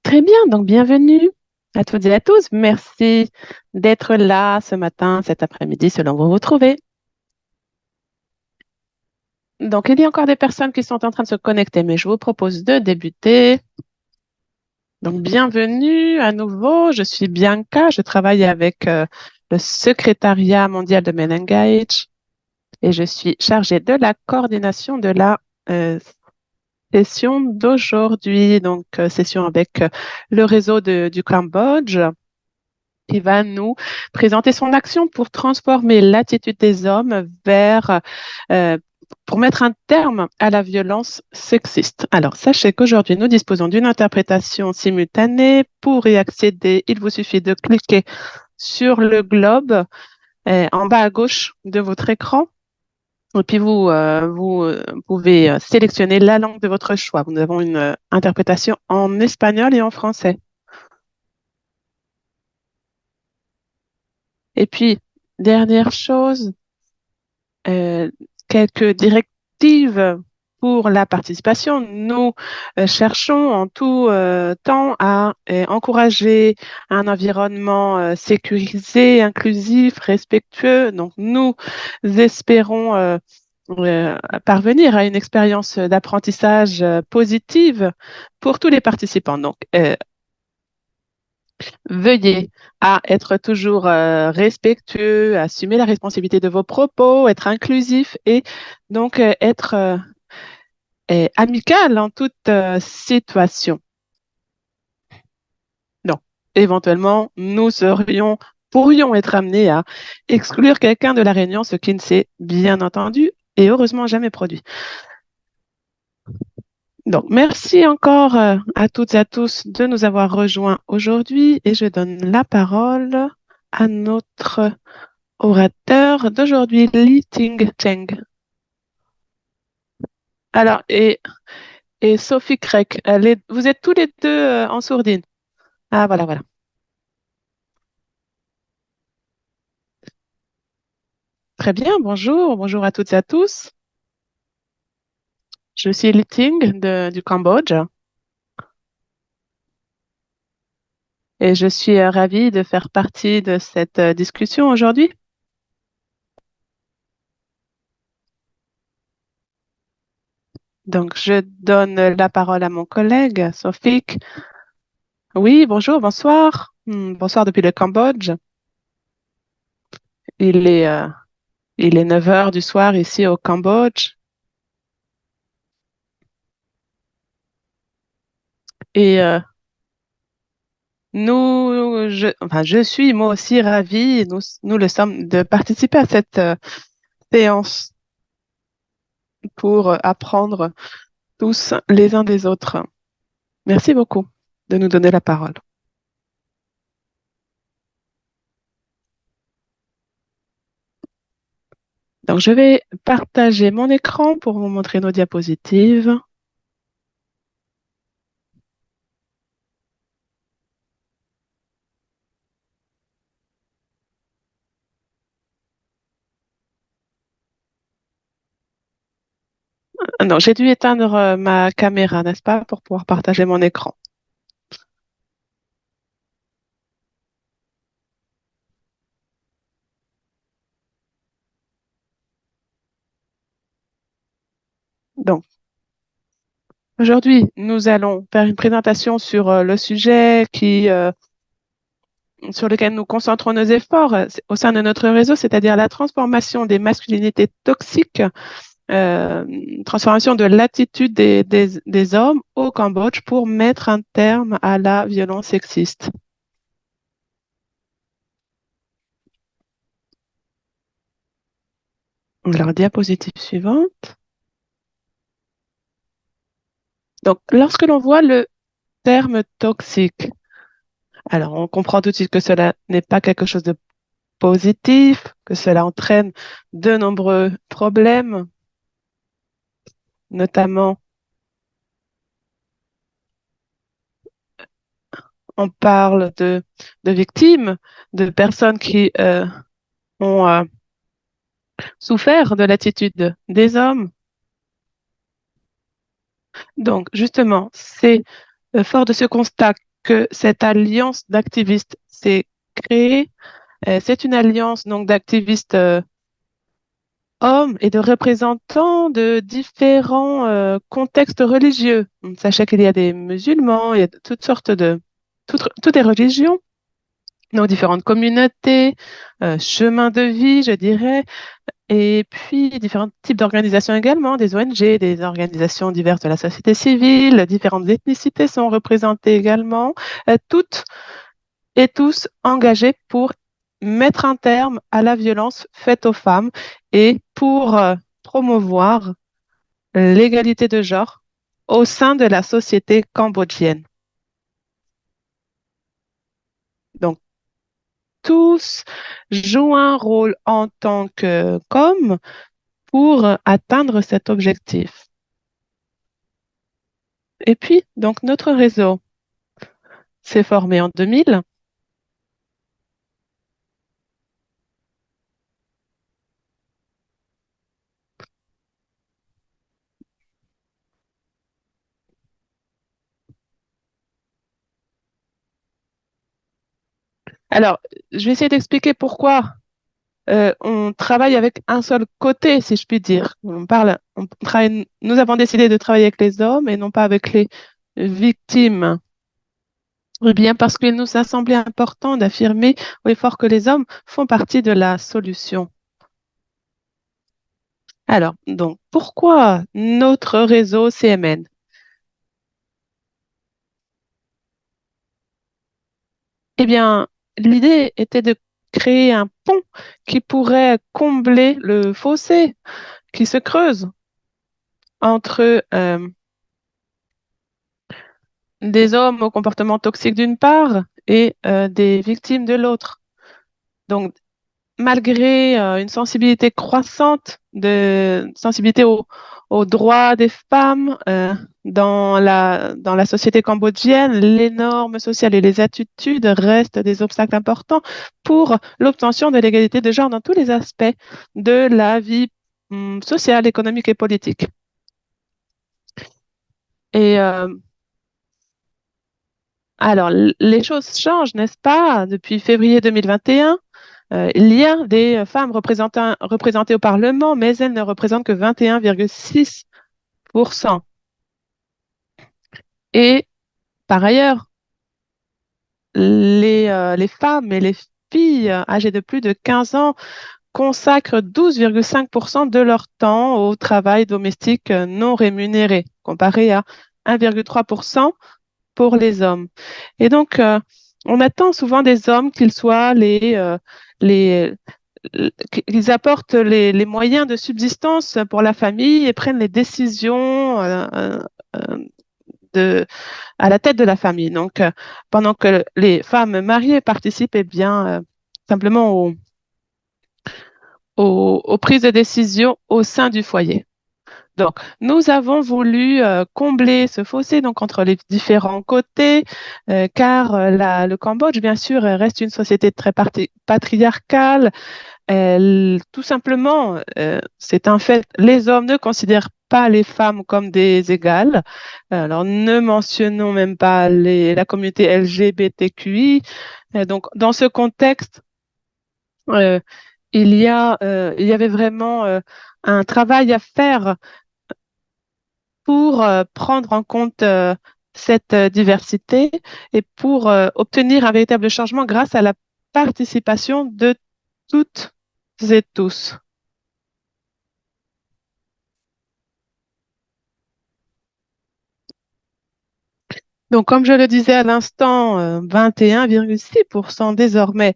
Très bien, donc bienvenue à toutes et à tous. Merci d'être là ce matin, cet après-midi, selon vous vous trouvez. Donc, il y a encore des personnes qui sont en train de se connecter, mais je vous propose de débuter. Donc, bienvenue à nouveau. Je suis Bianca, je travaille avec le secrétariat mondial de Men Engage et je suis chargée de la coordination de la euh, session d'aujourd'hui. Donc, session avec le réseau du Cambodge, qui va nous présenter son action pour transformer l'attitude des hommes euh, pour mettre un terme à la violence sexiste. Alors, sachez qu'aujourd'hui, nous disposons d'une interprétation simultanée. Pour y accéder, il vous suffit de cliquer sur le globe en bas à gauche de votre écran. Et puis, vous pouvez sélectionner la langue de votre choix. Nous avons une interprétation en espagnol et en français. Et puis, dernière chose, euh, quelques directives pour la participation. Nous cherchons en tout temps à encourager un environnement sécurisé, inclusif, respectueux. Donc, nous espérons euh, parvenir à une expérience d'apprentissage positive pour tous les participants. Donc, veuillez à être toujours respectueux, assumer la responsabilité de vos propos, être inclusif et donc être amical en toute situation. Non, éventuellement, pourrions être amenés à exclure quelqu'un de la réunion, ce qui ne s'est bien entendu et heureusement jamais produit. Donc, merci encore à toutes et à tous de nous avoir rejoints aujourd'hui et je donne la parole à notre orateur d'aujourd'hui, Li Ting Cheng. Alors, et Sophie Craig, vous êtes tous les deux en sourdine. Ah, voilà, voilà. Très bien, bonjour à toutes et à tous. Je suis Li Ting du Cambodge et je suis ravie de faire partie de cette discussion aujourd'hui. Donc, je donne la parole à mon collègue, Sophie. Oui, bonjour, bonsoir. Bonsoir depuis le Cambodge. Il est, euh, il est 9 heures du soir ici au Cambodge. Et je suis moi aussi ravie, et nous le sommes, de participer à cette séance pour apprendre tous les uns des autres. Merci beaucoup de nous donner la parole. Donc, je vais partager mon écran pour vous montrer nos diapositives. Non, j'ai dû éteindre ma caméra, n'est-ce pas, pour pouvoir partager mon écran. Donc, aujourd'hui, nous allons faire une présentation sur le sujet sur lequel nous concentrons nos efforts au sein de notre réseau, c'est-à-dire la transformation des masculinités toxiques, transformation de l'attitude des hommes au Cambodge pour mettre un terme à la violence sexiste. Alors, diapositive suivante. Donc, lorsque l'on voit le terme toxique, alors on comprend tout de suite que cela n'est pas quelque chose de positif, que cela entraîne de nombreux problèmes, notamment on parle de victimes, de personnes qui ont souffert de l'attitude des hommes. Donc, justement, c'est fort de ce constat que cette alliance d'activistes s'est créée. C'est une alliance donc d'activistes hommes et de représentants de différents contextes religieux. Sachez qu'il y a des musulmans, il y a toutes sortes de toutes les religions, donc différentes communautés, chemins de vie, je dirais, et puis différents types d'organisations également, des ONG, des organisations diverses de la société civile, différentes ethnicités sont représentées également, toutes et tous engagés pour mettre un terme à la violence faite aux femmes et pour promouvoir l'égalité de genre au sein de la société cambodgienne. Donc, tous jouent un rôle en tant qu'hommes pour atteindre cet objectif. Et puis, donc, notre réseau s'est formé en 2000. Alors, je vais essayer d'expliquer pourquoi on travaille avec un seul côté, si je puis dire. Nous avons décidé de travailler avec les hommes et non pas avec les victimes. Eh bien, parce qu'il nous a semblé important d'affirmer au effort que les hommes font partie de la solution. Alors, donc, pourquoi notre réseau CMN? Eh bien, l'idée était de créer un pont qui pourrait combler le fossé qui se creuse entre des hommes au comportement toxique d'une part et des victimes de l'autre. Donc, malgré une sensibilité croissante sensibilité aux droits des femmes dans la société cambodgienne, les normes sociales et les attitudes restent des obstacles importants pour l'obtention de l'égalité de genre dans tous les aspects de la vie sociale, économique et politique. Et alors, les choses changent, n'est-ce pas? Depuis février 2021, il y a des femmes représentées au Parlement, mais elles ne représentent que 21,6%. Et par ailleurs, les femmes et les filles âgées de plus de 15 ans consacrent 12,5% de leur temps au travail domestique non rémunéré, comparé à 1,3% pour les hommes. Et donc, on attend souvent des hommes qu'ils soient les, qu'ils apportent les moyens de subsistance pour la famille et prennent les décisions euh, de, à la tête de la famille. Donc, pendant que les femmes mariées participent eh bien, simplement aux prises de décision au sein du foyer. Donc, nous avons voulu combler ce fossé donc, entre les différents côtés, car le Cambodge, bien sûr, reste une société très patriarcale. Tout simplement, c'est un fait, les hommes ne considèrent pas les femmes comme des égales. Alors, ne mentionnons même pas la communauté LGBTQI. Donc, dans ce contexte, euh, il y avait vraiment un travail à faire pour prendre en compte cette diversité et pour obtenir un véritable changement grâce à la participation de toutes et tous. Donc, comme je le disais à l'instant, 21,6% désormais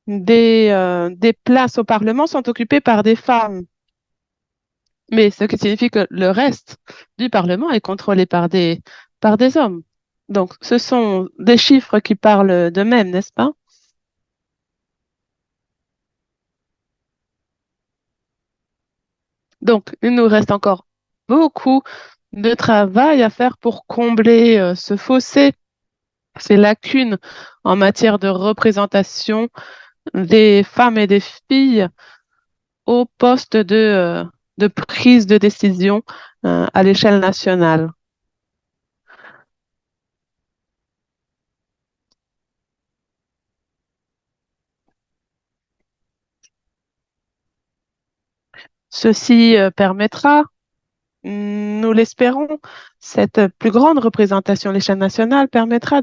des places au Parlement sont occupées par des femmes. Mais ce qui signifie que le reste du Parlement est contrôlé par des hommes. Donc, ce sont des chiffres qui parlent d'eux-mêmes, n'est-ce pas? Donc, il nous reste encore beaucoup de travail à faire pour combler ce fossé, ces lacunes en matière de représentation des femmes et des filles au poste de prise de décision à l'échelle nationale. Ceci permettra, nous l'espérons, cette plus grande représentation à l'échelle nationale permettra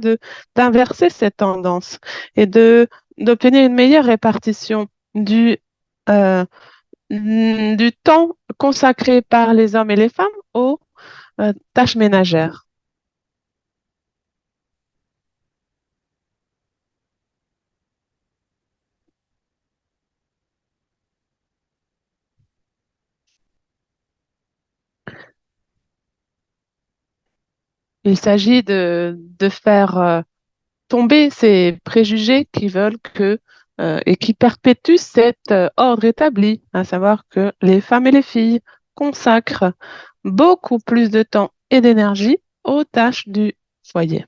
d'inverser cette tendance et d'obtenir une meilleure répartition euh, du temps consacré par les hommes et les femmes aux tâches ménagères. Il s'agit de faire tomber ces préjugés qui veulent et qui perpétuent cet ordre établi, à savoir que les femmes et les filles consacrent beaucoup plus de temps et d'énergie aux tâches du foyer.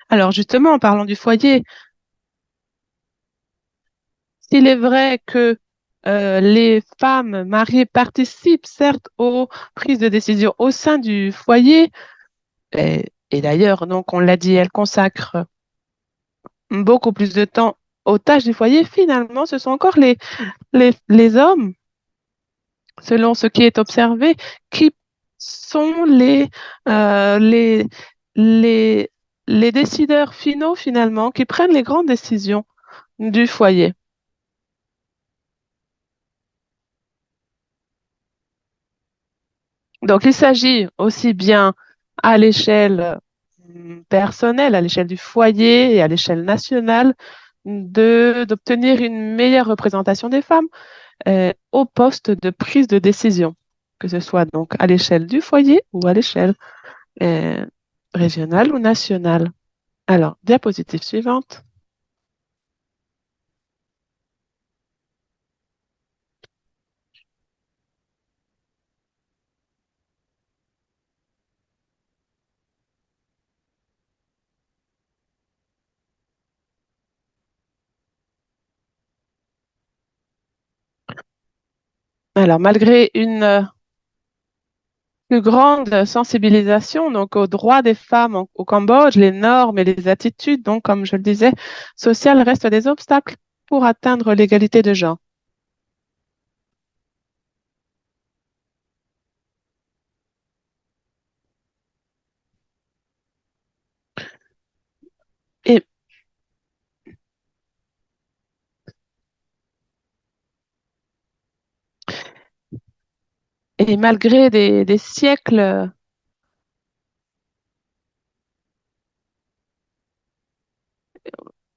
Alors justement, en parlant du foyer, s'il est vrai que les femmes mariées participent certes aux prises de décision au sein du foyer, et d'ailleurs, donc on l'a dit, elles consacrent beaucoup plus de temps aux tâches du foyer, finalement, ce sont encore les hommes, selon ce qui est observé, qui sont euh, les, les, les décideurs finaux, finalement, qui prennent les grandes décisions du foyer. Donc, il s'agit aussi bien à l'échelle personnelle, à l'échelle du foyer et à l'échelle nationale, d'obtenir une meilleure représentation des femmes au poste de prise de décision, que ce soit donc à l'échelle du foyer ou à l'échelle euh, régionale ou nationale. Alors, diapositive suivante. Alors, malgré une plus grande sensibilisation donc aux droits des femmes au Cambodge, les normes et les attitudes, donc comme je le disais, sociales restent des obstacles pour atteindre l'égalité de genre. Et, et malgré des siècles,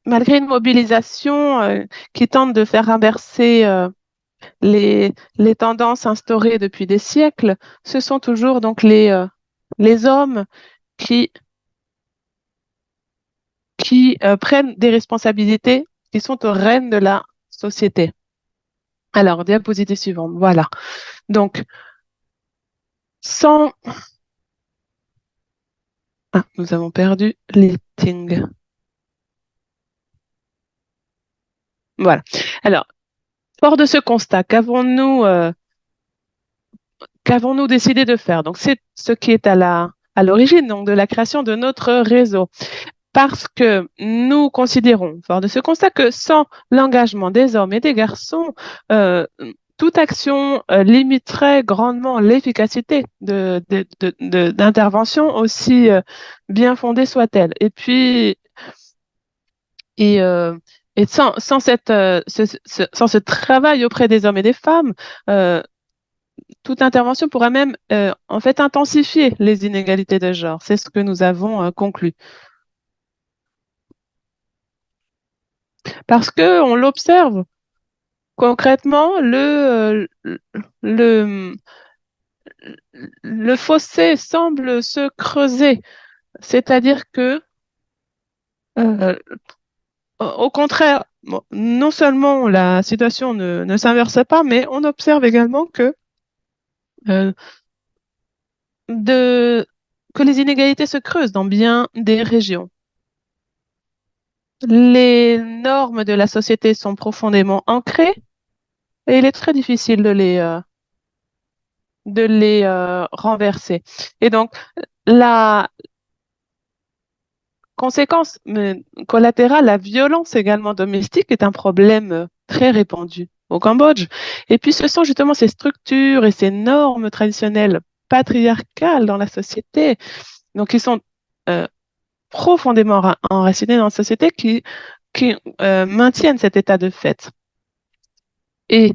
malgré une mobilisation qui tente de faire inverser les tendances instaurées depuis des siècles, ce sont toujours donc les hommes qui, qui prennent des responsabilités qui sont aux rênes de la société. Alors, diapositive suivante, voilà. Donc, sans... Ah, nous avons perdu l'editing. Voilà. Alors, fort de ce constat, qu'avons-nous décidé de faire? Donc, c'est ce qui est à l'origine donc, de la création de notre réseau. Parce que nous considérons, fort de ce constat, que sans l'engagement des hommes et des garçons, euh, toute action limiterait grandement l'efficacité d'intervention aussi bien fondée soit-elle. Et, euh, et sans sans ce travail auprès des hommes et des femmes, euh, toute intervention pourrait même en fait intensifier les inégalités de genre. C'est ce que nous avons conclu. Parce que on l'observe concrètement, le, le fossé semble se creuser. C'est-à-dire que, euh, au contraire, bon, non seulement la situation ne s'inverse pas, mais on observe également euh, de, que les inégalités se creusent dans bien des régions. Les normes de la société sont profondément ancrées et il est très difficile de les renverser. Et donc, la, conséquence collatérale, la violence également domestique est un problème très répandu au Cambodge. Et puis, ce sont justement ces structures et ces normes traditionnelles patriarcales dans la société, donc qui sont euh, profondément enracinées dans la société, qui maintiennent cet état de fait. Et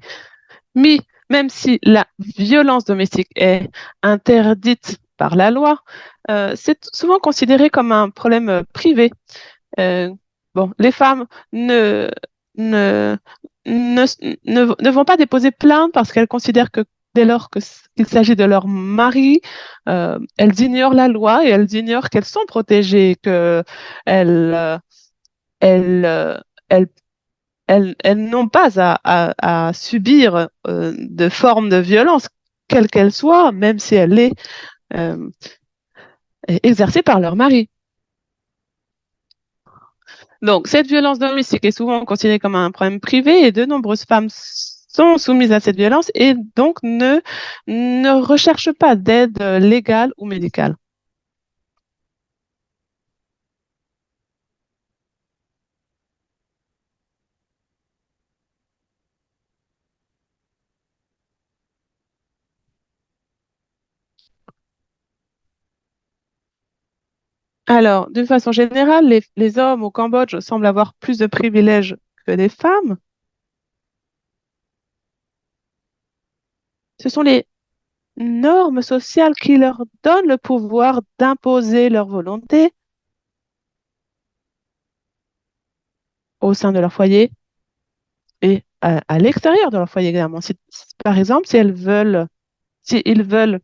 mais même si la violence domestique est interdite par la loi, c'est souvent considéré comme un problème privé. Euh, bon, les femmes ne, ne, ne vont pas déposer plainte parce qu'elles considèrent que dès lors qu'il s'agit de leur mari, elles ignorent la loi et elles ignorent qu'elles sont protégées, qu'elles elles, elles elles n'ont pas à subir de formes de violence, quelle qu'elle soit, même si elle est euh, exercée par leur mari. Donc, cette violence domestique est souvent considérée comme un problème privé et de nombreuses femmes sont soumises à cette violence et donc ne recherchent pas d'aide légale ou médicale. Alors, d'une façon générale, les hommes au Cambodge semblent avoir plus de privilèges que les femmes. Ce sont les normes sociales qui leur donnent le pouvoir d'imposer leur volonté au sein de leur foyer et à l'extérieur de leur foyer également. Par exemple, si elles veulent, si ils veulent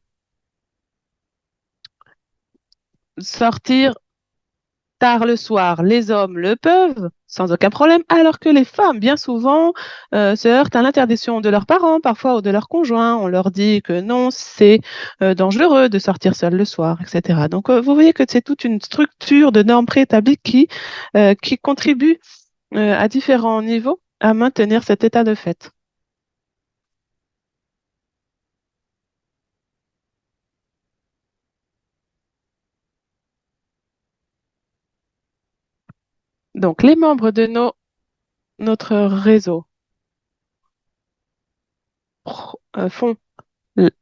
sortir tard le soir, les hommes le peuvent sans aucun problème, alors que les femmes, bien souvent, se heurtent à l'interdiction de leurs parents, parfois, ou de leurs conjoints. On leur dit que non, c'est dangereux de sortir seul le soir, etc. Donc, vous voyez que c'est toute une structure de normes préétablies qui contribue à différents niveaux à maintenir cet état de fait. Donc, les membres de notre réseau font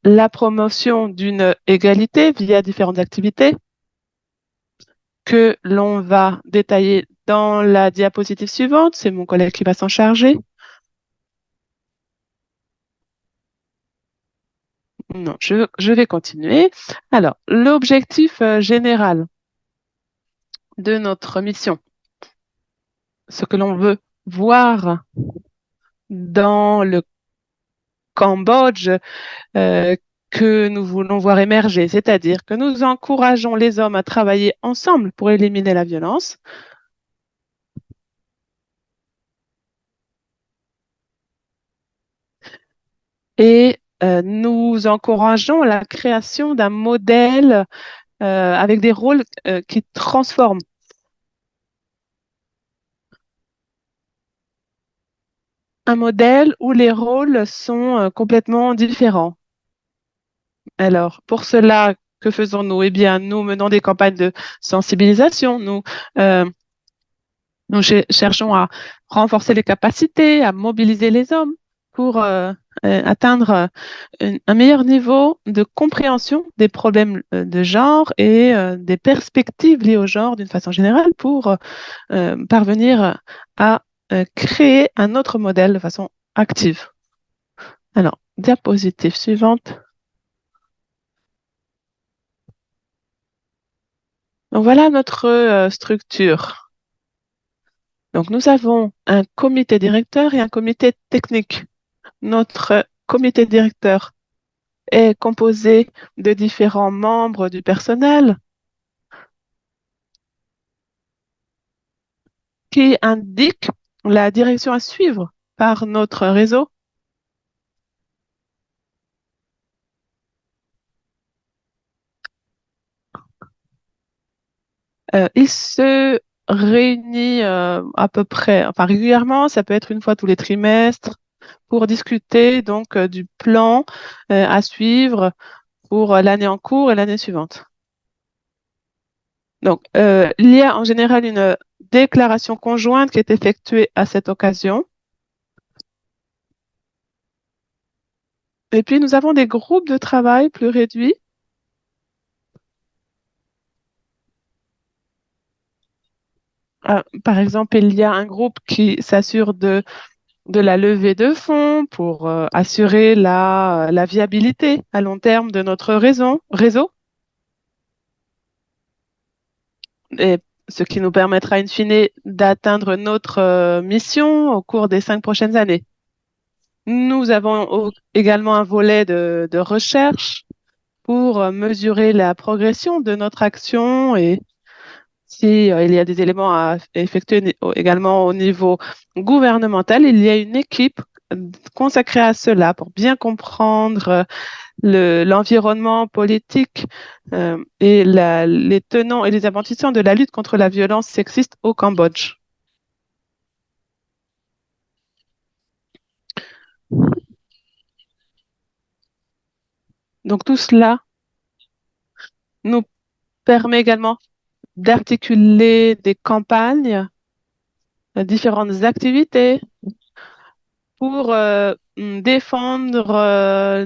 la promotion d'une égalité via différentes activités que l'on va détailler dans la diapositive suivante. C'est mon collègue qui va s'en charger. Non, je vais continuer. Alors, l'objectif général de notre mission, ce que l'on veut voir dans le Cambodge, euh, que nous voulons voir émerger, c'est-à-dire que nous encourageons les hommes à travailler ensemble pour éliminer la violence et nous encourageons la création d'un modèle avec des rôles qui transforment, un modèle où les rôles sont complètement différents. Alors, pour cela, que faisons-nous? Eh bien, nous menons des campagnes de sensibilisation. Euh, nous cherchons à renforcer les capacités, à mobiliser les hommes pour atteindre un meilleur niveau de compréhension des problèmes de genre et des perspectives liées au genre d'une façon générale pour parvenir à créer un autre modèle de façon active. Alors, diapositive suivante. Donc, voilà notre structure. Donc, nous avons un comité directeur et un comité technique. Notre comité directeur est composé de différents membres du personnel qui indiquent la direction à suivre par notre réseau. Il se réunit à peu près, enfin régulièrement, ça peut être une fois tous les trimestres, pour discuter donc du plan à suivre pour l'année en cours et l'année suivante. Donc, il y a en général une déclaration conjointe qui est effectuée à cette occasion. Et puis, nous avons des groupes de travail plus réduits. Par exemple, il y a un groupe qui s'assure de la levée de fonds pour assurer la viabilité à long terme de notre réseau, et ce qui nous permettra in fine d'atteindre notre mission au cours des 5 prochaines années. Nous avons également un volet de recherche pour mesurer la progression de notre action et si il y a des éléments à effectuer également au niveau gouvernemental, il y a une équipe consacrée à cela pour bien comprendre l'environnement politique et les tenants et les aboutissants de la lutte contre la violence sexiste au Cambodge. Donc tout cela nous permet également d'articuler des campagnes, différentes activités pour défendre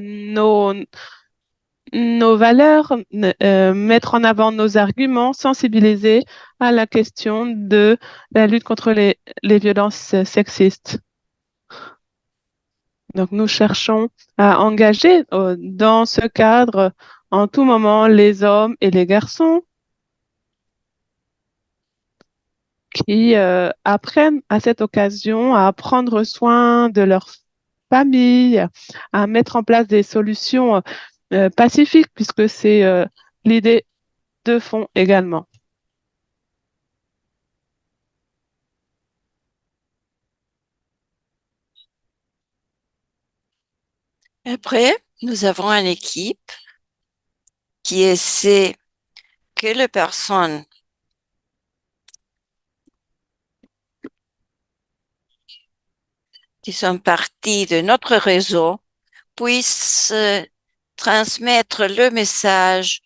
nos valeurs, mettre en avant nos arguments, sensibiliser à la question de la lutte contre les violences sexistes. Donc, nous cherchons à engager dans ce cadre en tout moment les hommes et les garçons qui apprennent à cette occasion à prendre soin de leur famille, à mettre en place des solutions pacifiques, puisque c'est l'idée de fond également. Après, nous avons une équipe qui essaie que les personnes qui sont parties de notre réseau puissent transmettre le message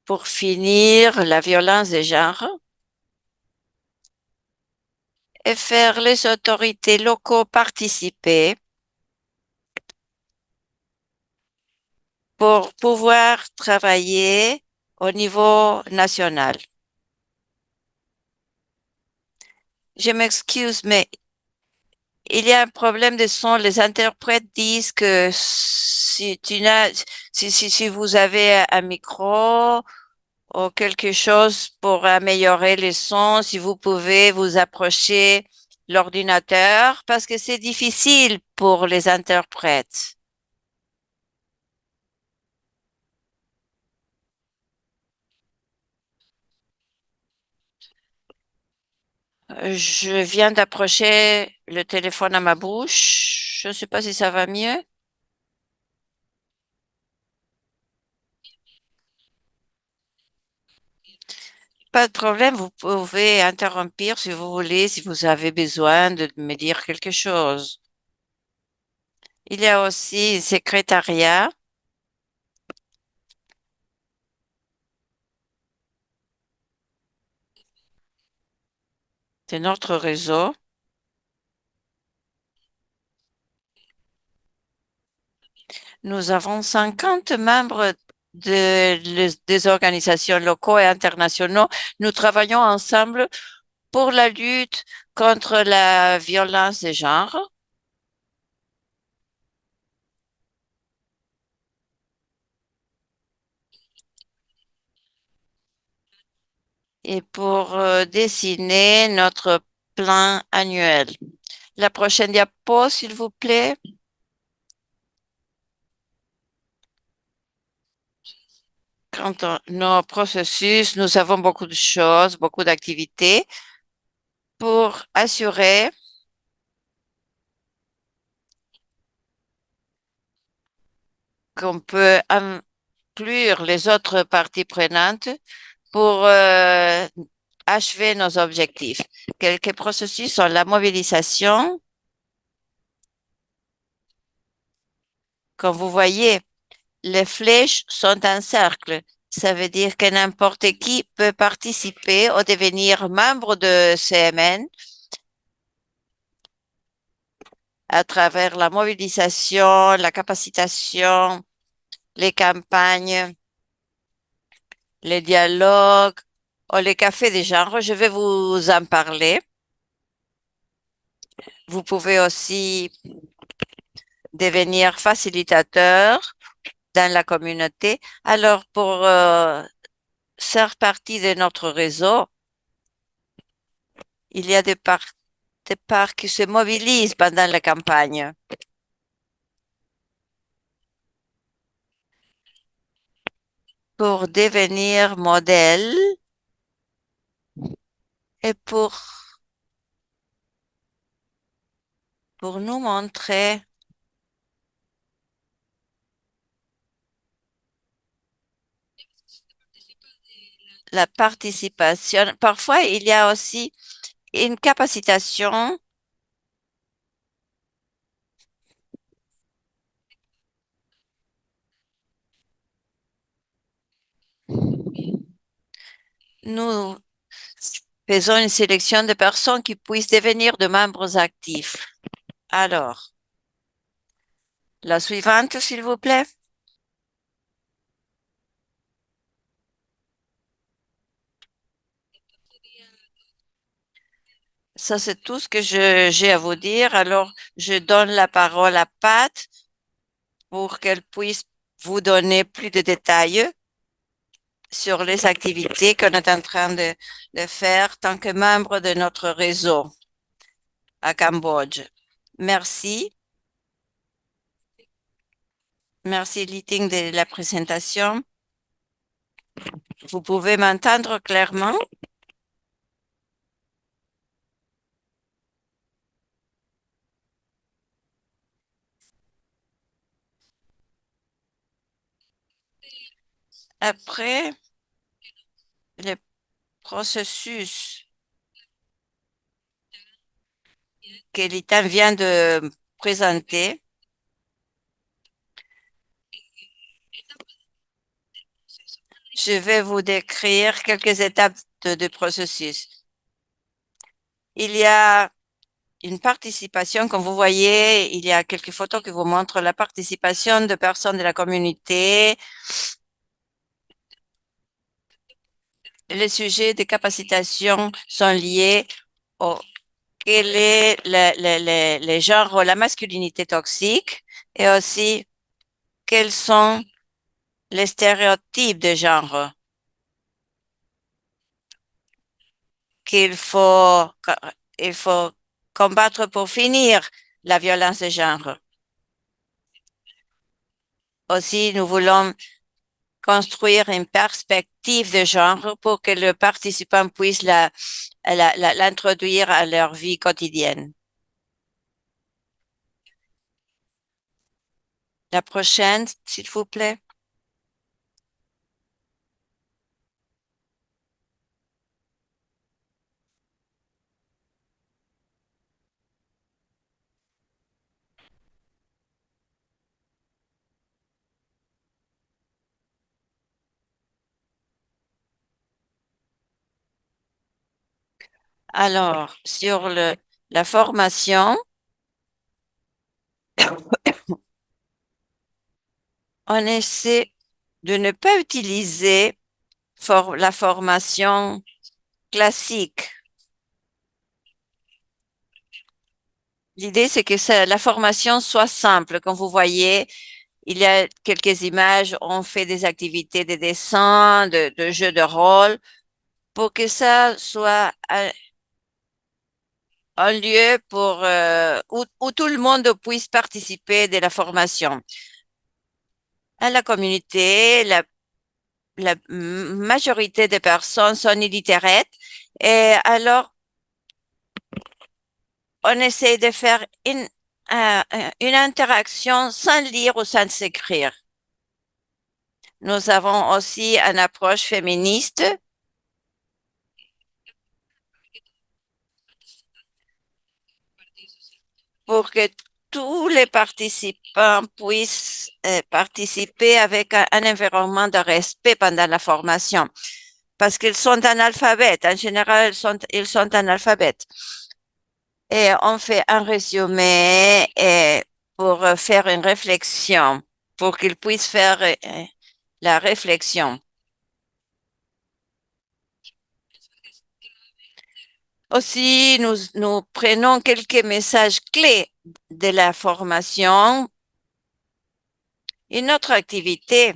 pour finir la violence de genre et faire les autorités locaux participer pour pouvoir travailler au niveau national. Je m'excuse, mais il y a un problème de son. Les interprètes disent que si vous avez un micro ou quelque chose pour améliorer les sons, si vous pouvez vous approcher l'ordinateur, parce que c'est difficile pour les interprètes. Je viens d'approcher le téléphone à ma bouche. Je ne sais pas si ça va mieux. Pas de problème, vous pouvez interrompre si vous voulez, si vous avez besoin de me dire quelque chose. Il y a aussi un secrétariat de notre réseau. Nous avons 50 membres des organisations locaux et internationaux. Nous travaillons ensemble pour la lutte contre la violence de genre. Et pour dessiner notre plan annuel. La prochaine diapo, s'il vous plaît. Quant à nos processus, nous avons beaucoup de choses, beaucoup d'activités pour assurer qu'on peut inclure les autres parties prenantes pour achever nos objectifs. Quelques processus sont la mobilisation. Comme vous voyez, les flèches sont un cercle. Ça veut dire que n'importe qui peut participer ou devenir membre de CMN à travers la mobilisation, la capacitation, les campagnes, les dialogues ou les cafés des genres. Je vais vous en parler. Vous pouvez aussi devenir facilitateur dans la communauté. Alors, pour faire partie de notre réseau, il y a des parts qui se mobilisent pendant la campagne pour devenir modèle et pour nous montrer la participation. Parfois, il y a aussi une capacitation. Nous faisons une sélection de personnes qui puissent devenir de membres actifs. Alors, la suivante, s'il vous plaît. Ça, c'est tout ce que j'ai à vous dire. Alors, je donne la parole à Pat pour qu'elle puisse vous donner plus de détails sur les activités qu'on est en train de faire tant que membre de notre réseau à Cambodge. Merci. Merci, Liting, de la présentation. Vous pouvez m'entendre clairement? Après, le processus que Liting vient de présenter, je vais vous décrire quelques étapes de processus. Il y a une participation, comme vous voyez, il y a quelques photos qui vous montrent la participation de personnes de la communauté. Les sujets de capacitation sont liés au quel est les genres, la masculinité toxique et aussi quels sont les stéréotypes de genre qu'il faut, il faut combattre pour finir la violence de genre. Aussi, nous voulons construire une perspective de genre pour que le participant puisse l'introduire à leur vie quotidienne. La prochaine, s'il vous plaît. Alors, sur la formation, on essaie de ne pas utiliser la formation classique. L'idée, c'est que la formation soit simple. Comme vous voyez, il y a quelques images, on fait des activités de dessin, de jeux de rôle, pour que ça soit un lieu où tout le monde puisse participer de la formation. À la communauté, la majorité des personnes sont illittérates et alors on essaie de faire une interaction sans lire ou sans s'écrire. Nous avons aussi une approche féministe pour que tous les participants puissent participer avec un environnement de respect pendant la formation, parce qu'ils sont analphabètes. En général, ils sont analphabètes. Et on fait un résumé pour faire une réflexion, pour qu'ils puissent faire la réflexion. Aussi, nous prenons quelques messages clés de la formation. Une autre activité,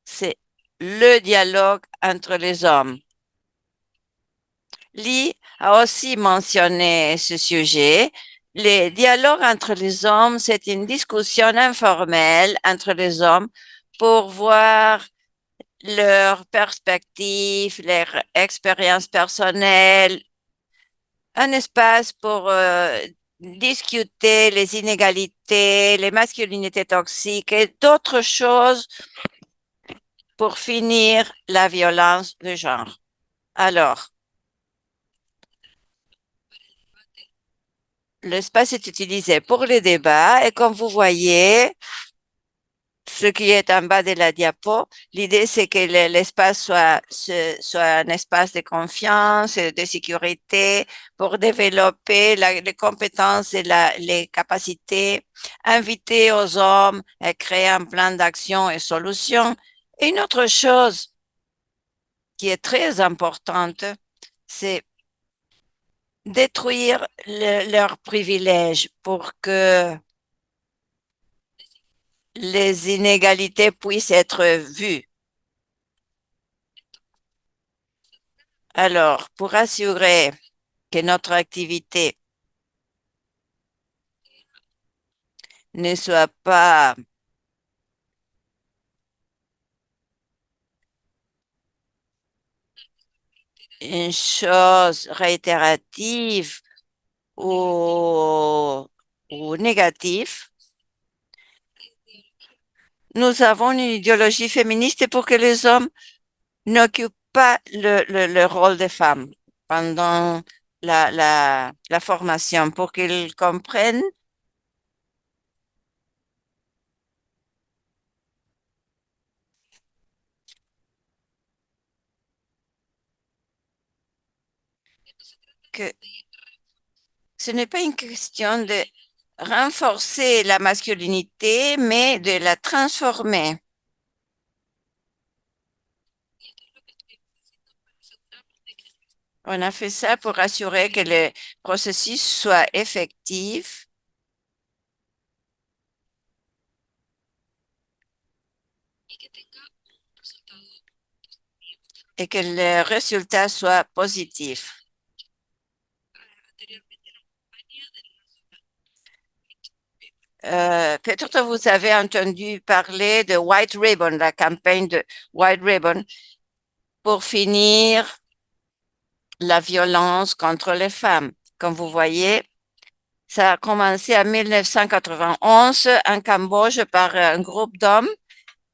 c'est le dialogue entre les hommes. Lee a aussi mentionné ce sujet. Les dialogues entre les hommes, c'est une discussion informelle entre les hommes pour voir leurs perspectives, leurs expériences personnelles, un espace pour discuter les inégalités, les masculinités toxiques et d'autres choses pour finir la violence de genre. Alors, l'espace est utilisé pour les débats et comme vous voyez, ce qui est en bas de la diapo, l'idée c'est que l'espace soit un espace de confiance et de sécurité pour développer les compétences et les capacités, inviter aux hommes à créer un plan d'action et solution. Et une autre chose qui est très importante, c'est détruire leurs privilèges pour que les inégalités puissent être vues. Alors, pour assurer que notre activité ne soit pas une chose réitérative ou négative, nous avons une idéologie féministe pour que les hommes n'occupent pas le rôle des femmes pendant la formation, pour qu'ils comprennent que ce n'est pas une question de renforcer la masculinité, mais de la transformer. On a fait ça pour assurer que le processus soit effectif et que le résultat soit positif. Peut-être que vous avez entendu parler de White Ribbon, la campagne de White Ribbon pour finir la violence contre les femmes. Comme vous voyez, ça a commencé en 1991 en Cambodge par un groupe d'hommes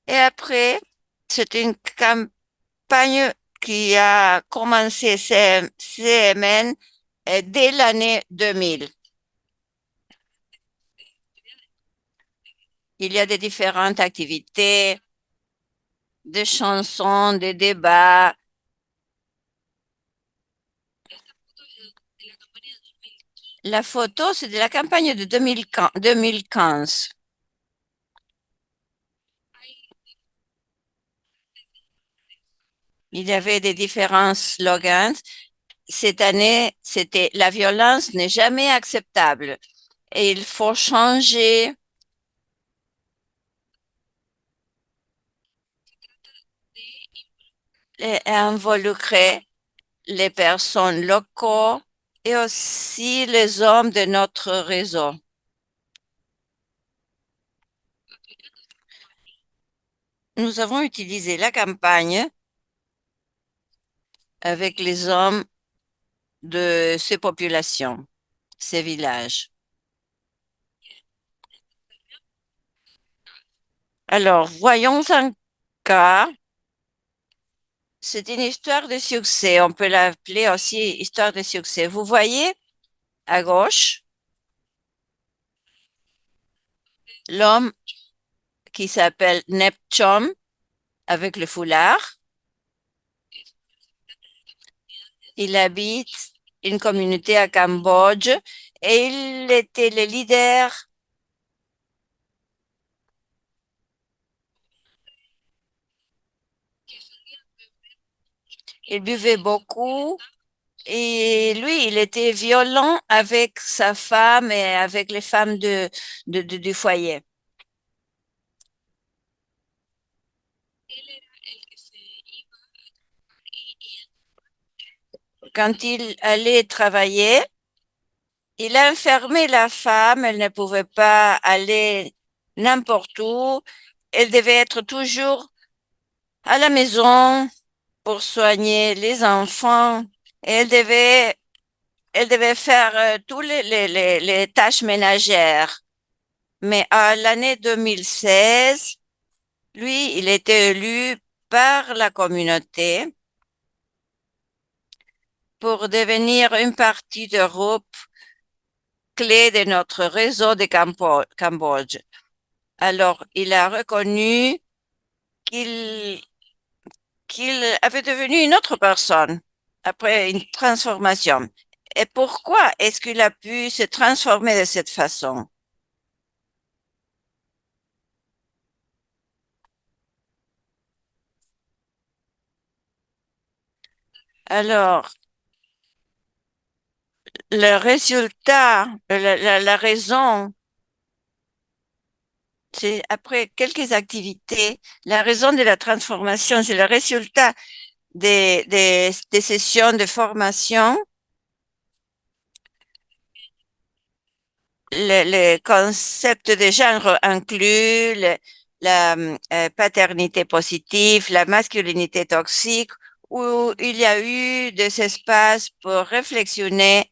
et après, c'est une campagne qui a commencé CMN dès l'année 2000. Il y a des différentes activités, des chansons, des débats. La photo, c'est de la campagne de 2015. Il y avait des différents slogans. Cette année, c'était la violence n'est jamais acceptable et il faut changer et involucrer les personnes locaux et aussi les hommes de notre réseau. Nous avons utilisé la campagne avec les hommes de ces populations, ces villages. Alors, voyons un cas. C'est une histoire de succès. On peut l'appeler aussi histoire de succès. Vous voyez à gauche, L'homme qui s'appelle Nepchom avec le foulard, il habite une communauté à Cambodge et il était le leader. Il buvait beaucoup et lui, il était violent avec sa femme et avec les femmes du foyer. Quand il allait travailler, il a enfermé la femme, elle ne pouvait pas aller n'importe où, elle devait être toujours à la maison pour soigner les enfants et elle devait faire tous les tâches ménagères. Mais à l'année 2016, lui, il était élu par la communauté pour devenir une partie d'Europe clé de notre réseau de Cambodge. Alors, il a reconnu qu'il qu'il avait devenu une autre personne après une transformation. Et pourquoi est-ce qu'il a pu se transformer de cette façon? Alors, le résultat, la raison, c'est après quelques activités, la raison de la transformation, c'est le résultat des sessions de formation, le concept de genre inclut la paternité positive, la masculinité toxique, où il y a eu des espaces pour réflexionner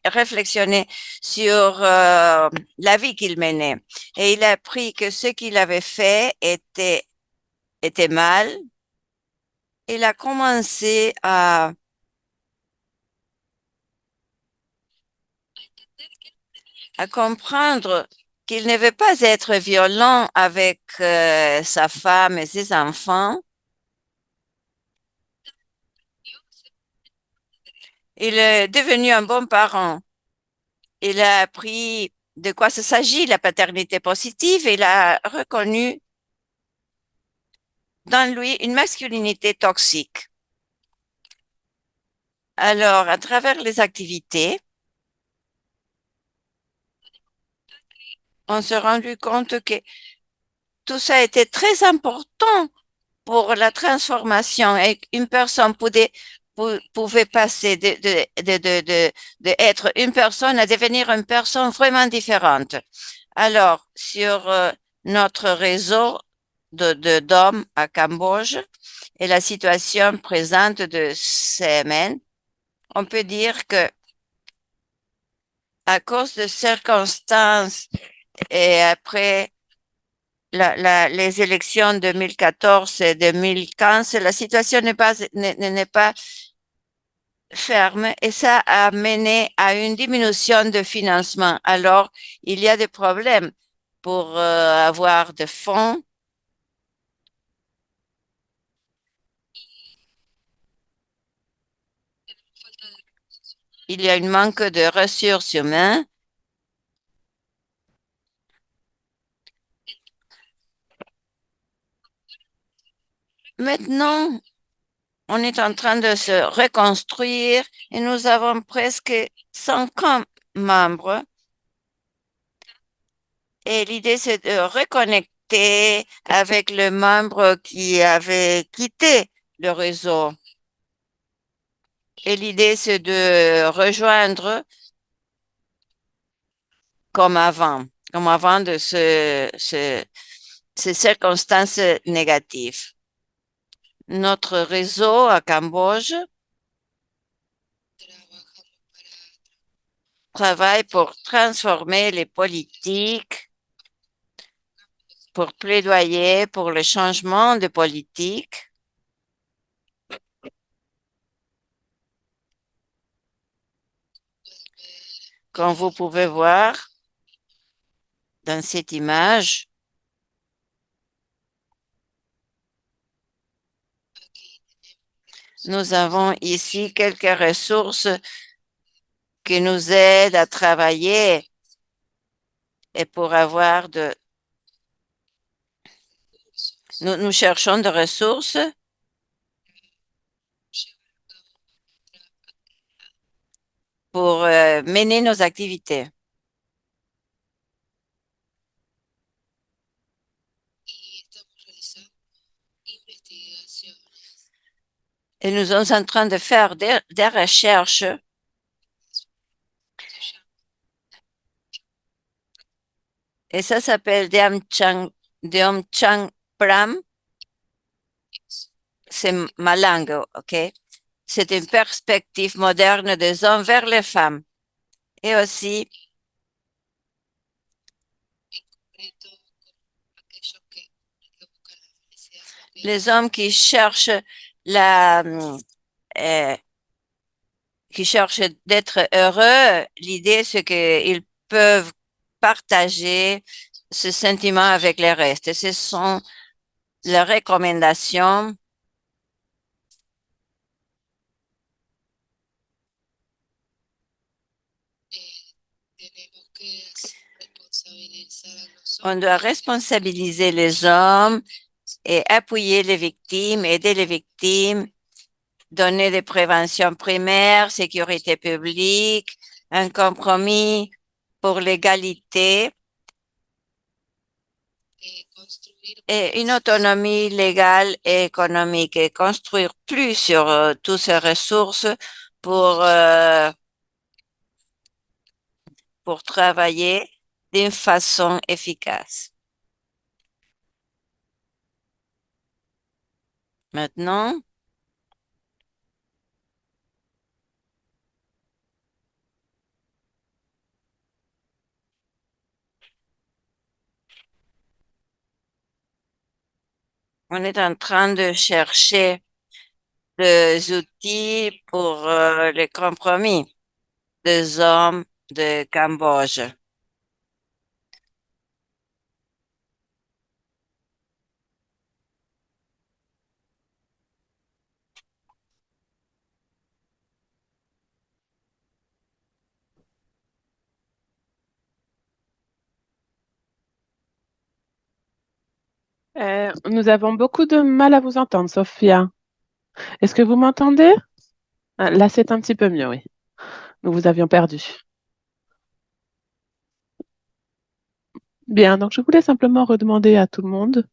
sur la vie qu'il menait. Et il a appris que ce qu'il avait fait était mal. Il a commencé à comprendre qu'il ne veut pas être violent avec sa femme et ses enfants. Il est devenu un bon parent. Il a appris de quoi ça s'agit, la paternité positive, et il a reconnu dans lui une masculinité toxique. Alors, à travers les activités, on s'est rendu compte que tout ça était très important pour la transformation et une personne pouvait passer de être une personne à devenir une personne vraiment différente. Alors, sur notre réseau d'hommes à Cambodge et la situation présente de CMN, on peut dire que à cause de circonstances et après les élections 2014 et 2015, la situation n'est pas ferme et ça a mené à une diminution de financement. Alors, il y a des problèmes pour avoir de fonds. Il y a une manque de ressources humaines. Maintenant, on est en train de se reconstruire et nous avons presque 50 membres. Et l'idée, c'est de reconnecter avec le membre qui avait quitté le réseau. Et l'idée, c'est de rejoindre comme avant de ces circonstances négatives. Notre réseau à Cambodge travaille pour transformer les politiques, pour plaidoyer pour le changement de politique. Comme vous pouvez voir dans cette image, Nous avons ici quelques ressources qui nous aident à travailler et pour avoir de... Nous cherchons des ressources pour mener nos activités. Et nous sommes en train de faire des recherches et ça s'appelle Deom Chang Pram. C'est ma langue, OK? C'est une perspective moderne des hommes vers les femmes et aussi les hommes la, euh, qui cherchent d'être heureux. L'idée, c'est qu'ils peuvent partager ce sentiment avec les restes. Et ce sont les recommandations. On doit responsabiliser les hommes et appuyer les victimes, aider les victimes, donner des préventions primaires, sécurité publique, un compromis pour l'égalité et une autonomie légale et économique et construire plus sur toutes ces ressources pour, euh, pour travailler d'une façon efficace. Maintenant, on est en train de chercher des outils pour les compromis des hommes de Cambodge. Nous avons beaucoup de mal à vous entendre, Sophia. Est-ce que vous m'entendez? Ah, là, c'est un petit peu mieux, oui. Nous vous avions perdu. Bien, donc je voulais simplement redemander à tout le monde.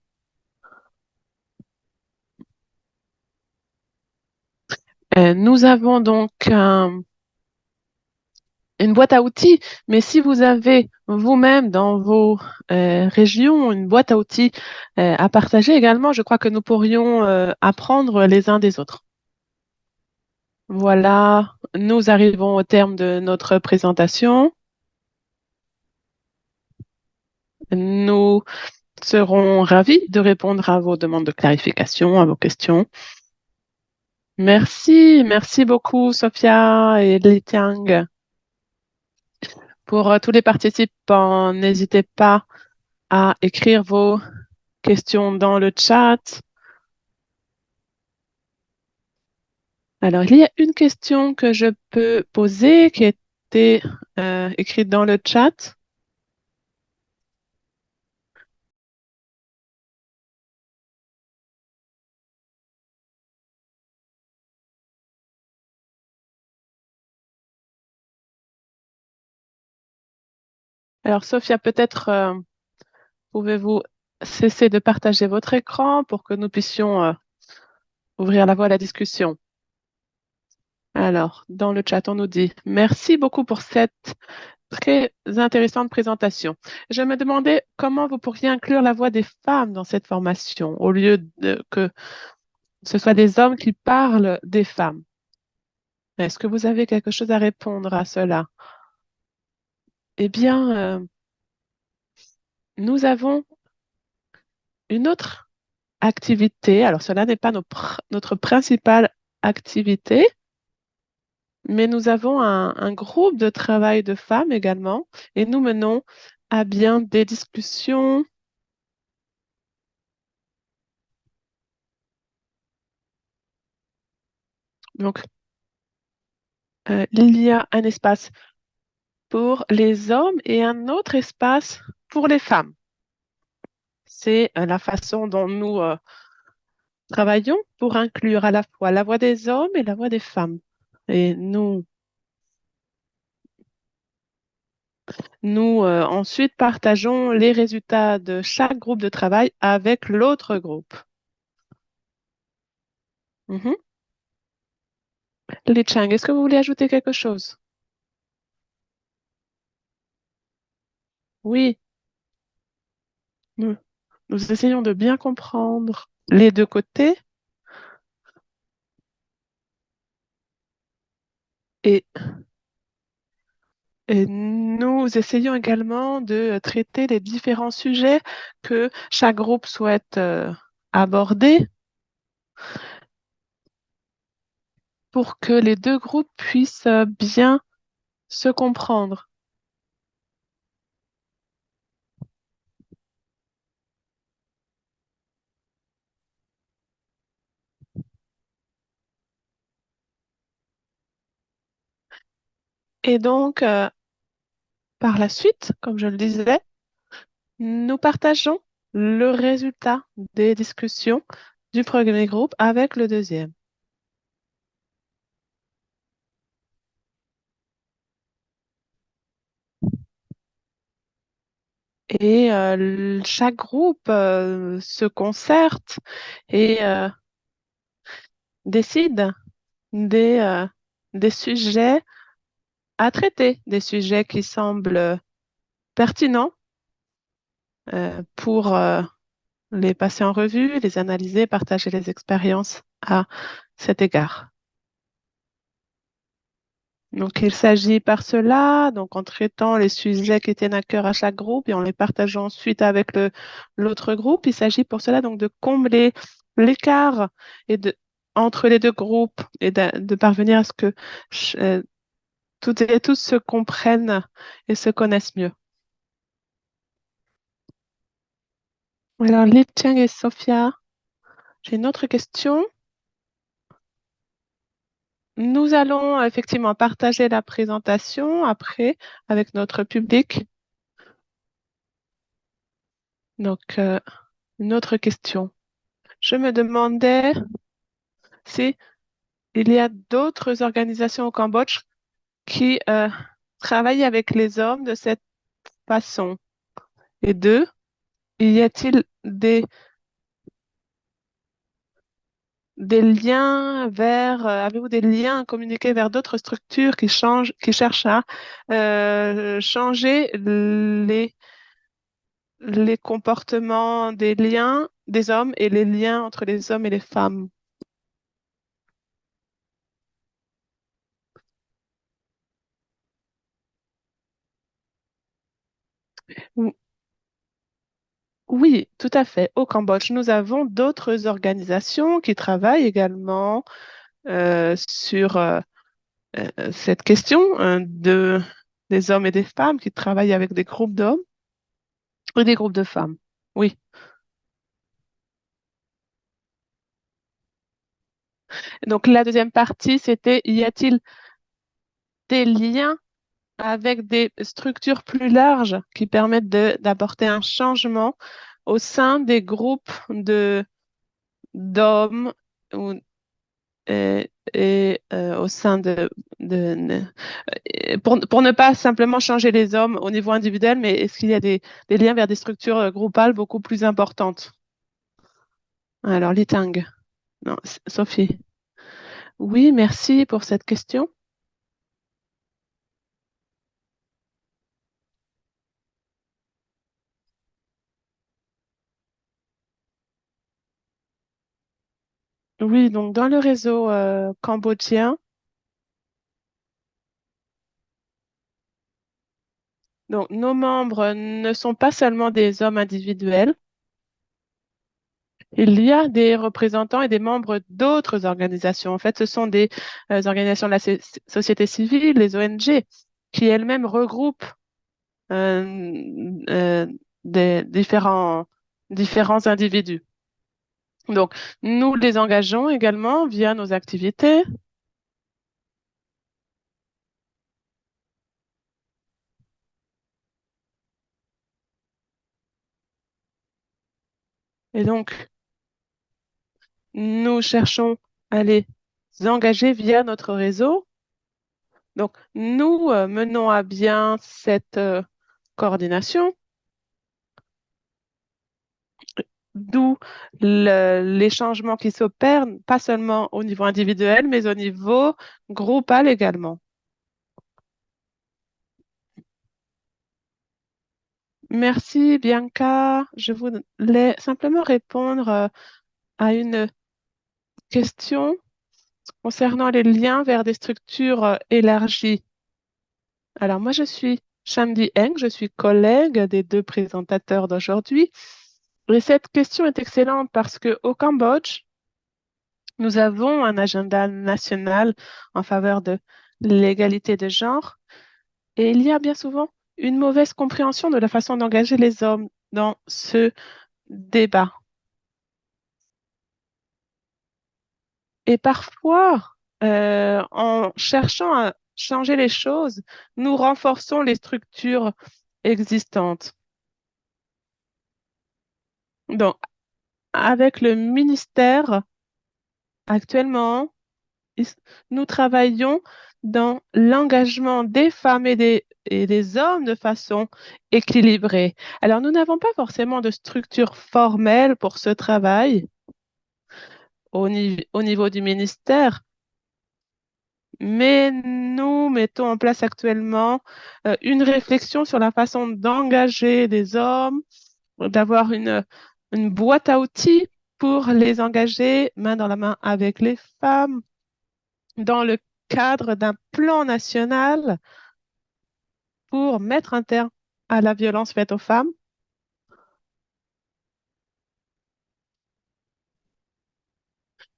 Nous avons donc une boîte à outils, mais si vous avez vous-même dans vos régions une boîte à outils à partager également, je crois que nous pourrions apprendre les uns des autres. Voilà, nous arrivons au terme de notre présentation. Nous serons ravis de répondre à vos demandes de clarification, à vos questions. Merci beaucoup, Sophia et Li Tiang. Pour tous les participants, n'hésitez pas à écrire vos questions dans le chat. Alors, il y a une question que je peux poser qui a été écrite dans le chat. Alors, Sophia, peut-être pouvez-vous cesser de partager votre écran pour que nous puissions ouvrir la voie à la discussion. Alors, dans le chat, on nous dit merci beaucoup pour cette très intéressante présentation. Je me demandais comment vous pourriez inclure la voix des femmes dans cette formation au lieu de que ce soit des hommes qui parlent des femmes. Est-ce que vous avez quelque chose à répondre à cela? Eh bien, nous avons une autre activité. Alors, cela n'est pas notre principale activité, mais nous avons un groupe de travail de femmes également et nous menons à bien des discussions. Donc, il y a un espace pour les hommes et un autre espace pour les femmes. C'est la façon dont nous travaillons pour inclure à la fois la voix des hommes et la voix des femmes. Et nous ensuite partageons les résultats de chaque groupe de travail avec l'autre groupe. Mhm. Li Chang, est-ce que vous voulez ajouter quelque chose? Oui, nous, nous essayons de bien comprendre les deux côtés et, et nous essayons également de traiter les différents sujets que chaque groupe souhaite aborder pour que les deux groupes puissent bien se comprendre. Et donc, par la suite, comme je le disais, nous partageons le résultat des discussions du premier groupe avec le deuxième. Et chaque groupe se concerte et décide des, euh, des sujets à traiter, des sujets qui semblent pertinents pour les passer en revue, les analyser, partager les expériences à cet égard. Donc, il s'agit par cela, donc en traitant les sujets qui tiennent à cœur à chaque groupe et en les partageant ensuite avec l'autre groupe, il s'agit pour cela donc de combler l'écart et entre les deux groupes et de parvenir à ce que toutes et tous se comprennent et se connaissent mieux. Alors, Li Tiang et Sophia, j'ai une autre question. Nous allons effectivement partager la présentation après avec notre public. Donc, une autre question. Je me demandais si il y a d'autres organisations au Cambodge qui travaillent avec les hommes de cette façon. Et deux, y a-t-il des liens vers, avez-vous des liens à communiquer vers d'autres structures qui cherchent à changer les comportements des liens des hommes et les liens entre les hommes et les femmes? Ou- Oui, tout à fait. Au Cambodge, nous avons d'autres organisations qui travaillent également sur cette question des hommes et des femmes qui travaillent avec des groupes d'hommes et des groupes de femmes. Oui. Donc la deuxième partie, c'était y a-t-il des liens avec des structures plus larges qui permettent d'apporter un changement au sein des groupes d'hommes ou- et au sein pour ne pas simplement changer les hommes au niveau individuel, mais est-ce qu'il y a des liens vers des structures groupales beaucoup plus importantes? Alors, Litang, non, Sophie. Oui, merci pour cette question. Oui, donc dans le réseau cambodgien, donc nos membres ne sont pas seulement des hommes individuels, il y a des représentants et des membres d'autres organisations. En fait, ce sont des organisations de la société civile, les ONG, qui elles-mêmes regroupent euh, des différents individus. Donc, nous les engageons également via nos activités Et donc, nous cherchons à les engager via notre réseau. Donc, nous menons à bien cette coordination, d'où les changements qui s'opèrent, pas seulement au niveau individuel, mais au niveau groupal également. Merci, Bianca. Je voulais simplement répondre à une question concernant les liens vers des structures élargies. Alors, moi, je suis Shandy Eng, je suis collègue des deux présentateurs d'aujourd'hui. Et cette question est excellente parce qu'au Cambodge, nous avons un agenda national en faveur de l'égalité de genre et il y a bien souvent une mauvaise compréhension de la façon d'engager les hommes dans ce débat. Et parfois, en cherchant à changer les choses, nous renforçons les structures existantes. Donc, avec le ministère, actuellement, is- nous travaillons dans l'engagement des femmes et des hommes de façon équilibrée. Alors, nous n'avons pas forcément de structure formelle pour ce travail au niveau du ministère, mais nous mettons en place actuellement une réflexion sur la façon d'engager des hommes, d'avoir une boîte à outils pour les engager main dans la main avec les femmes dans le cadre d'un plan national pour mettre un terme à la violence faite aux femmes.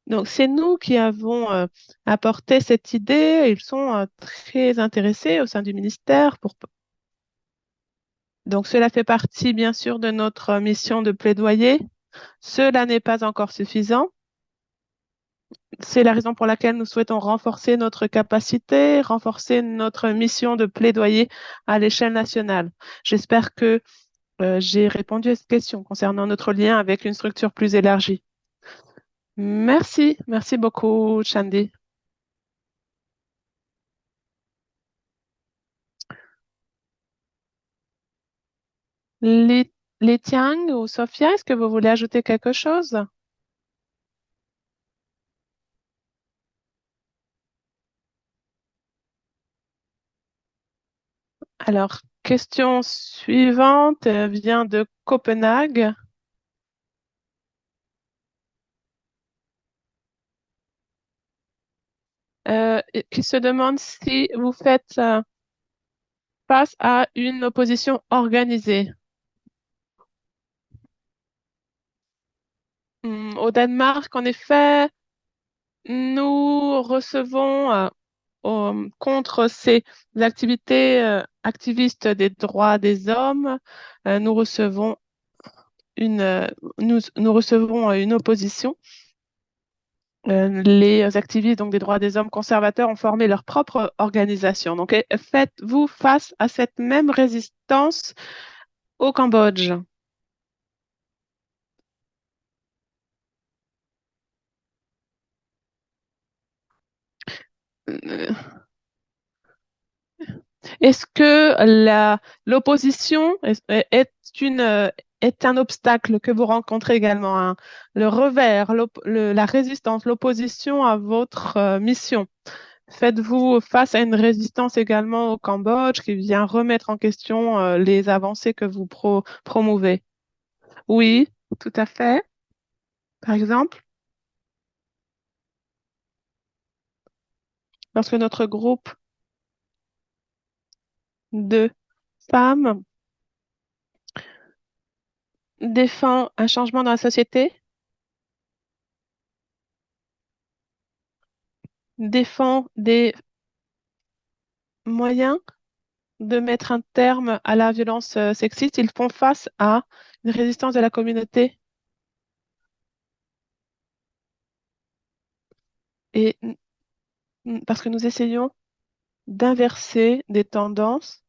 Donc, c'est nous qui avons apporté cette idée. Ils sont très intéressés au sein du ministère. Donc, cela fait partie, bien sûr, de notre mission de plaidoyer. Cela n'est pas encore suffisant. C'est la raison pour laquelle nous souhaitons renforcer notre capacité, renforcer notre mission de plaidoyer à l'échelle nationale. J'espère que j'ai répondu à cette question concernant notre lien avec une structure plus élargie. Merci, merci beaucoup, Chandy. Li, Li Tiang ou Sophia, est-ce que vous voulez ajouter quelque chose? Alors, question suivante vient de Copenhague, qui se demande si vous faites face à une opposition organisée. Au Danemark, en effet, nous recevons contre ces activités activistes des droits des hommes, nous recevons une, nous recevons une opposition. Les activistes donc, des droits des hommes conservateurs ont formé leur propre organisation. Donc, faites-vous face à cette même résistance au Cambodge? Euh, Est-ce que l'opposition est un obstacle que vous rencontrez également, hein? Le revers, la résistance, l'opposition à votre mission. Faites-vous face à une résistance également au Cambodge qui vient remettre en question les avancées que vous promouvez? Oui, tout à fait. Par exemple, lorsque notre groupe de femmes défend un changement dans la société, défend des moyens de mettre un terme à la violence sexiste, ils font face à une résistance de la communauté et parce que nous essayons d'inverser des tendances.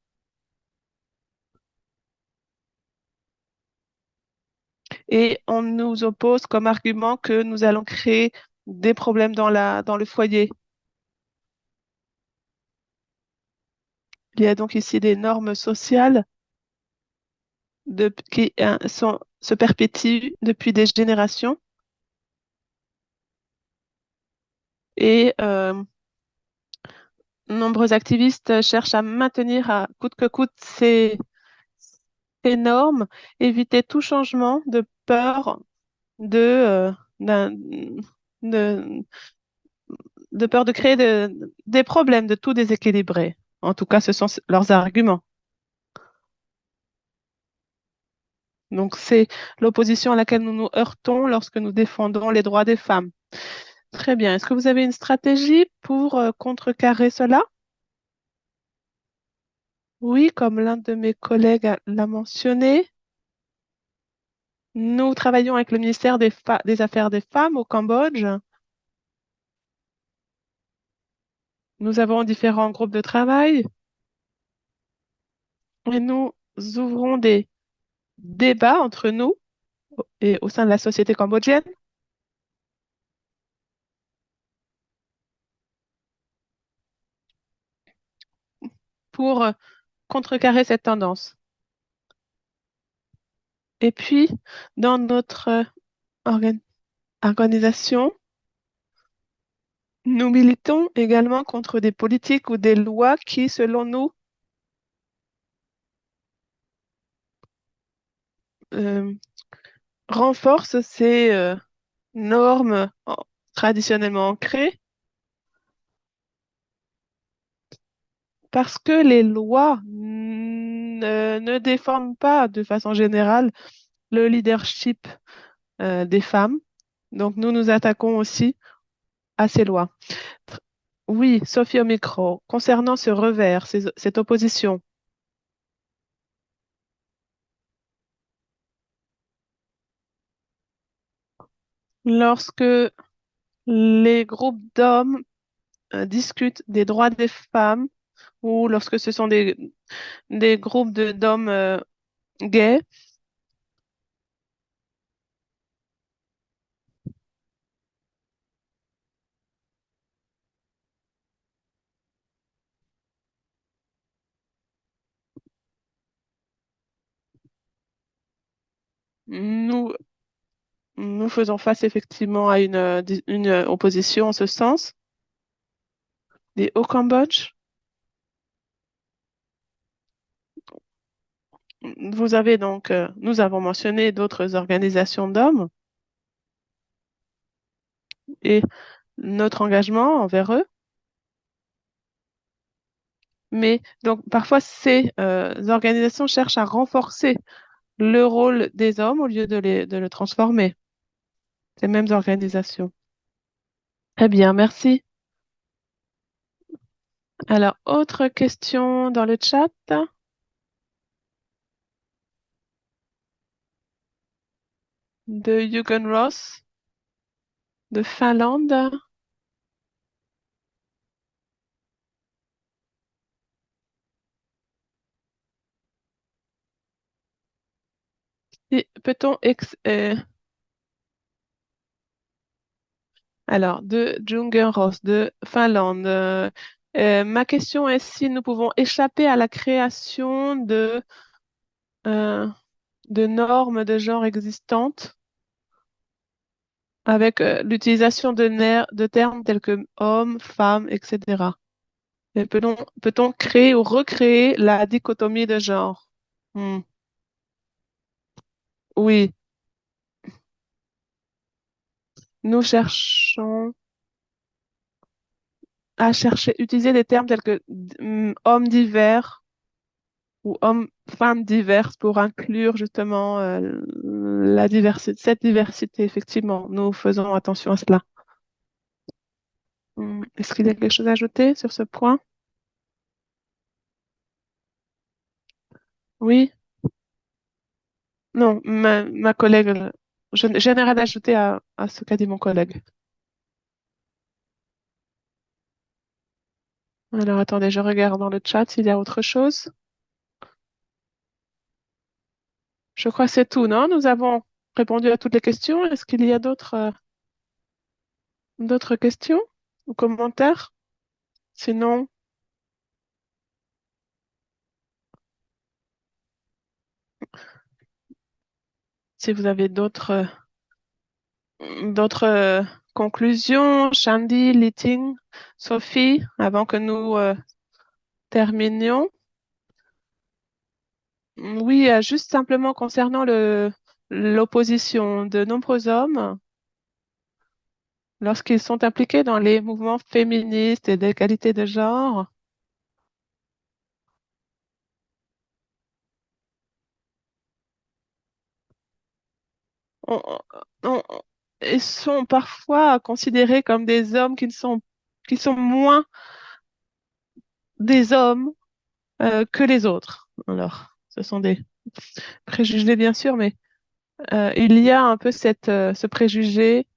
et on nous oppose comme argument que nous allons créer des problèmes dans le foyer. Il y a donc ici des normes sociales qui se perpétuent depuis des générations et nombreux activistes cherchent à maintenir à coûte que coûte ces normes, éviter tout changement de peur de, d'un- de, de peur de créer des problèmes, de tout déséquilibrer. En tout cas, ce sont leurs arguments. Donc, c'est l'opposition à laquelle nous nous heurtons lorsque nous défendons les droits des femmes. Très bien. Est-ce que vous avez une stratégie pour contrecarrer cela? Oui, comme l'un de mes collègues l'a mentionné, nous travaillons avec le ministère des Affaires des femmes au Cambodge. Nous avons différents groupes de travail et nous ouvrons des débats entre nous et au sein de la société cambodgienne pour contrecarrer cette tendance. Et puis, dans notre organ- organisation, nous militons également contre des politiques ou des lois qui, selon nous, euh, renforcent ces normes traditionnellement ancrées parce que les lois ne déforment pas de façon générale le leadership des femmes. Donc, nous nous attaquons aussi à ces lois. Tr- Oui, Sophie au micro. Concernant ce revers, cette opposition, lorsque les groupes d'hommes discutent des droits des femmes ou lorsque ce sont des groupes d'hommes gays, nous, nous faisons face effectivement à une opposition en ce sens. Et au Cambodge, nous avons mentionné d'autres organisations d'hommes et notre engagement envers eux. Mais donc parfois, ces organisations cherchent à renforcer le rôle des hommes au lieu de le transformer, ces mêmes organisations. Très bien, merci. Alors, autre question dans le chat de Jürgen Ross de Finlande. Peut-on alors, de Jürgen Ross de Finlande. Ma question est si nous pouvons échapper à la création euh, de normes de genre existantes avec l'utilisation de termes tels que homme, femme, etc. Et peut-on créer ou recréer la dichotomie de genre? Hmm. Oui, nous cherchons à utiliser des termes tels que homme divers ou hommes, femmes diverses pour inclure justement la diversité, cette diversité, effectivement. Nous faisons attention à cela. Est-ce qu'il y a quelque chose à ajouter sur ce point? Oui, non, ma collègue, je n'ai rien à ajouter à ce qu'a dit mon collègue. Alors attendez, je regarde dans le chat s'il y a autre chose. Je crois que c'est tout, non? Nous avons répondu à toutes les questions. Est-ce qu'il y a d'autres questions ou commentaires? Sinon, si vous avez d'autres conclusions, Shandy, Liting, Sophie, avant que nous terminions. Oui, juste simplement concernant l'opposition de nombreux hommes, lorsqu'ils sont impliqués dans les mouvements féministes et d'égalité de genre, on- on- ils sont parfois considérés comme des hommes qui sont moins des hommes que les autres. Alors, ce sont des préjugés, bien sûr, mais il y a un peu ce préjugé,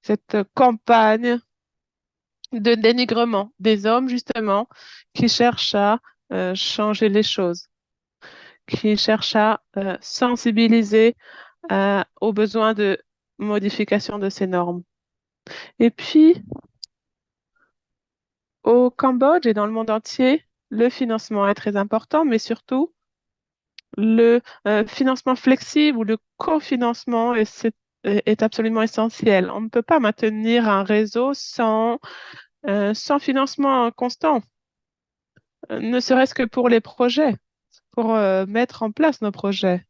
cette campagne de dénigrement des hommes, justement, qui cherchent à changer les choses, qui cherchent à sensibiliser aux besoins de modification de ces normes. Et puis, au Cambodge et dans le monde entier, le financement est très important, mais surtout le financement flexible ou le cofinancement est absolument essentiel. On ne peut pas maintenir un réseau sans financement constant, ne serait-ce que pour les projets, pour mettre en place nos projets.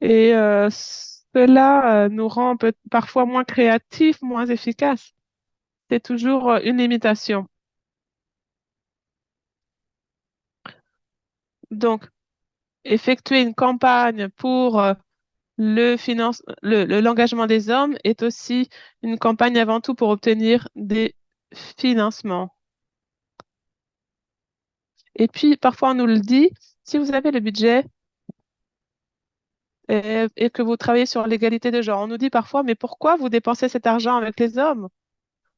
Et cela nous rend parfois moins créatifs, moins efficaces. C'est toujours une limitation. Donc, effectuer une campagne pour l'engagement des hommes est aussi une campagne avant tout pour obtenir des financements. Et puis, parfois, on nous le dit, si vous avez le budget et que vous travaillez sur l'égalité de genre, on nous dit parfois, mais pourquoi vous dépensez cet argent avec les hommes?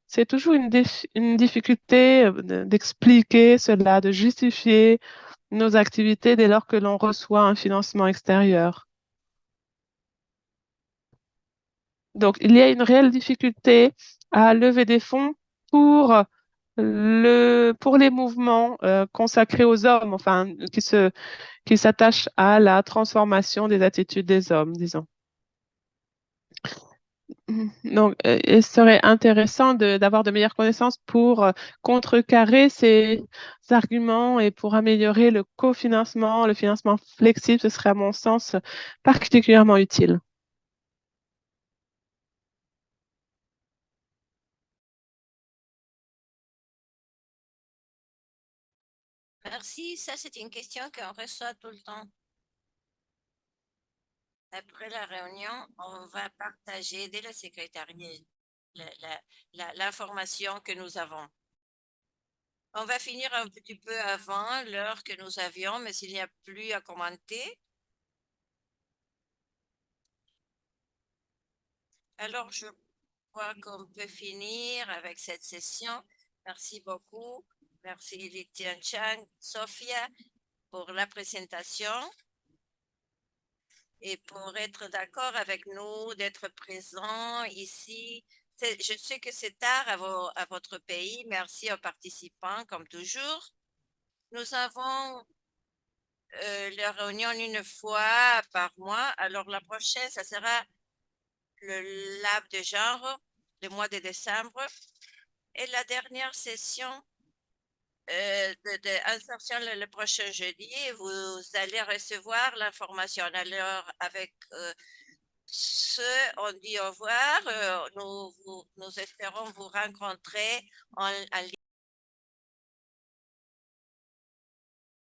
C'est toujours une difficulté d'expliquer cela, de justifier nos activités dès lors que l'on reçoit un financement extérieur. Donc, il y a une réelle difficulté à lever des fonds pour pour les mouvements consacrés aux hommes, enfin, qui s'attachent à la transformation des attitudes des hommes, disons. Donc, il serait intéressant d'avoir de meilleures connaissances pour contrecarrer ces arguments et pour améliorer le cofinancement, le financement flexible, ce serait à mon sens particulièrement utile. Merci, ça c'est une question qu'on reçoit tout le temps. Après la réunion, on va partager dès le secrétariat l'information que nous avons. On va finir un petit peu avant l'heure que nous avions, mais s'il n'y a plus à commenter, alors je crois qu'on peut finir avec cette session. Merci beaucoup. Merci Li Tianchang, Sophia, pour la présentation et pour être d'accord avec nous, d'être présent ici. Je sais que c'est tard à votre pays. Merci aux participants, comme toujours. Nous avons la réunion une fois par mois. Alors, la prochaine, ça sera le lab de genre, le mois de décembre. Et la dernière session d'insertion le prochain jeudi, vous allez recevoir l'information. Alors, avec ce, on dit au revoir. Nous espérons vous rencontrer en ligne.